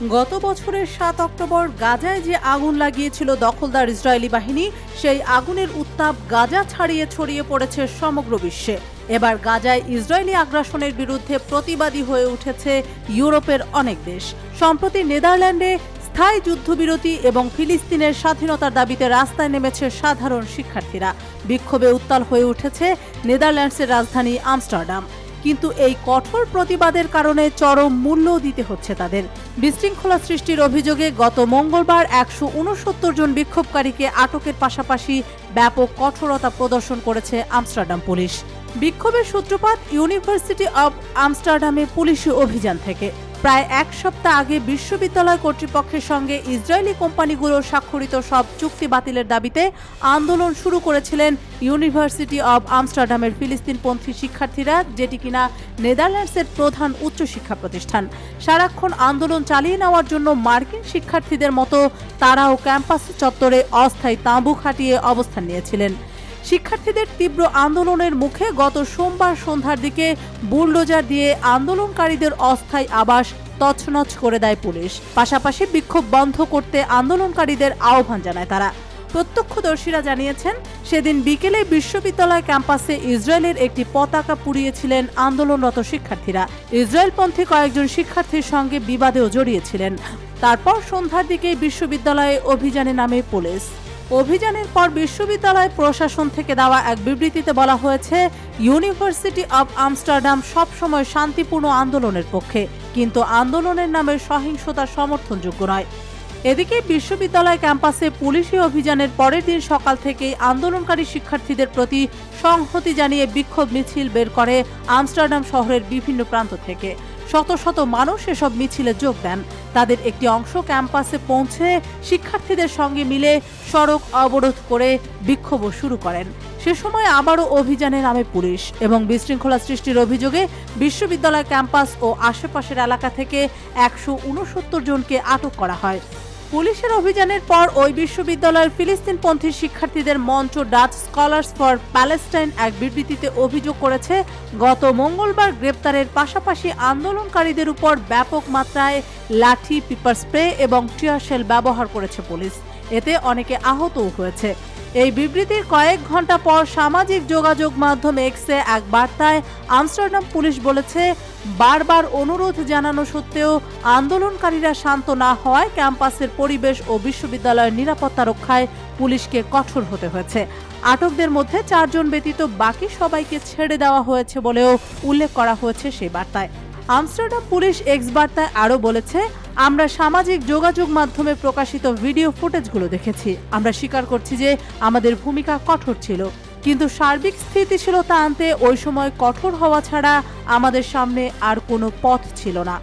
গত বছরের ৭ অক্টোবর গাজায় যে আগুন লাগিয়েছিল দখলদার ইসরায়েলি বাহিনী, সেই আগুনের উত্তাপ গাজা ছাড়িয়ে ছড়িয়ে পড়েছে সমগ্র বিশ্বে। এবার গাজায় ইসরায়েলি আগ্রাসনের বিরুদ্ধে প্রতিবাদী হয়ে উঠেছে ইউরোপের অনেক দেশ। সম্প্রতি নেদারল্যান্ডে স্থায়ী যুদ্ধবিরতি এবং ফিলিস্তিনের স্বাধীনতার দাবিতে রাস্তায় নেমেছে সাধারণ শিক্ষার্থীরা। বিক্ষোভে উত্তাল হয়ে উঠেছে নেদারল্যান্ডসের রাজধানী আমস্টারডাম। কিন্তু এই কঠোর প্রতিবাদের কারণে চরম মূল্য দিতে হচ্ছে তাদের। বিশৃঙ্খলা সৃষ্টির অভিযোগে গত মঙ্গলবার ১৬৯ জন বিক্ষোভকারীকে আটকের পাশাপাশি ব্যাপক কঠোরতা প্রদর্শন করেছে আমস্টারডাম পুলিশ। বিক্ষোভের সূত্রপাত ইউনিভার্সিটি অব আমস্টারডামে পুলিশি অভিযান থেকে। প্রায় এক সপ্তাহ আগে বিশ্ববিদ্যালয় কর্তৃপক্ষের সঙ্গে ইসরায়েলি কোম্পানিগুলোর স্বাক্ষরিত সব চুক্তি বাতিলের দাবিতে আন্দোলন শুরু করেছিলেন ইউনিভার্সিটি অব আমস্টারডামের ফিলিস্তিনপন্থী শিক্ষার্থীরা, যেটি কিনা নেদারল্যান্ডসের প্রধান উচ্চশিক্ষা প্রতিষ্ঠান। সারাক্ষণ আন্দোলন চালিয়ে নেওয়ার জন্য মার্কিন শিক্ষার্থীদের মতো তারাও ক্যাম্পাস চত্বরে অস্থায়ী তাঁবু খাটিয়ে অবস্থান নিয়েছিলেন। শিক্ষার্থীদের তীব্র আন্দোলনের মুখে গত সোমবার সন্ধ্যার দিকে বুলডোজার দিয়ে আন্দোলনকারীদের অস্থায়ী আবাস তছনছ করে দেয় পুলিশ। পাশাপাশি বিক্ষোভ বন্ধ করতে আন্দোলনকারীদের আহ্বান জানায় তারা। প্রত্যক্ষদর্শীরা জানিয়েছেন, সেদিন বিকেলে বিশ্ববিদ্যালয় ক্যাম্পাসে ইসরায়েলের একটি পতাকা পুড়িয়েছিলেন আন্দোলনরত শিক্ষার্থীরা। ইসরায়েলপন্থী কয়েকজন শিক্ষার্থীর সঙ্গে বিবাদেও জড়িয়েছিলেন। তারপর সন্ধ্যার দিকে বিশ্ববিদ্যালয়ে অভিযানে নামে পুলিশ। অভিযানের পর বিশ্ববিদ্যালয় প্রশাসন থেকে দেওয়া এক বিবৃতিতে বলা হয়েছে, ইউনিভার্সিটি অব আমস্টারডাম সবসময় শান্তিপূর্ণ আন্দোলনের পক্ষে, কিন্তু আন্দোলনের নামে সহিংসতা সমর্থনযোগ্য নয়। এদিকে বিশ্ববিদ্যালয় ক্যাম্পাসে পুলিশি অভিযানের পরের দিন সকাল থেকেই আন্দোলনকারী শিক্ষার্থীদের প্রতি সংহতি জানিয়ে বিক্ষোভ মিছিল বের করে আমস্টারডাম শহরের বিভিন্ন প্রান্ত থেকে। শত শত মানুষ এসব মিছিলে যোগ দেন। তাদের একটি অংশ ক্যাম্পাসে পৌঁছে শিক্ষার্থীদের সঙ্গে মিলে সড়ক অবরোধ করে বিক্ষোভ শুরু করেন। সে সময় আবারও অভিযানে নামে পুলিশ এবং বিশৃঙ্খলা সৃষ্টির অভিযোগে বিশ্ববিদ্যালয় ক্যাম্পাস ও আশেপাশের এলাকা থেকে ১৬৯ জনকে আটক করা হয়। পুলিশের অভিযানের পর ওই বিশ্ববিদ্যালয়ের ফিলিস্তিনপন্থী শিক্ষার্থীদের মঞ্চ ডাচ স্কলার্স ফর প্যালেস্টাইন এক বিবৃতিতে অভিযোগ করেছে, গত মঙ্গলবার গ্রেপ্তারের পাশাপাশি আন্দোলনকারীদের উপর ব্যাপক মাত্রায় লাঠি, পেপার স্প্রে এবং টিয়ার শেল ব্যবহার করেছে পুলিশ। এতে অনেকে আহতও হয়েছে। এই বিবৃতির কয়েক ঘন্টা পর সামাজিক যোগাযোগ মাধ্যম এক্সে এক বার্তায় আমস্টারডাম পুলিশ বলেছে, বারবার অনুরোধ জানানো সত্ত্বেও আন্দোলনকারীরা শান্ত না হওয়ায় ক্যাম্পাসের পরিবেশ ও বিশ্ববিদ্যালয়ের নিরাপত্তা রক্ষায় পুলিশকে কঠোর হতে হয়েছে। আটকদের মধ্যে ৪ জন ব্যতীত বাকি সবাইকে ছেড়ে দেওয়া হয়েছে বলেও উল্লেখ করা হয়েছে সেই বার্তায়। আমস্টারডাম পুলিশ এক্স বার্তায় আরও বলেছে, আমরা সামাজিক যোগাযোগ মাধ্যমে প্রকাশিত ভিডিও ফুটেজগুলো দেখেছি। আমরা স্বীকার করছি যে আমাদের ভূমিকা কঠোর ছিল, কিন্তু সার্বিক স্থিতিশীলতা আনতে ওই সময় কঠোর হওয়া ছাড়া আমাদের সামনে আর কোনো পথ ছিল না।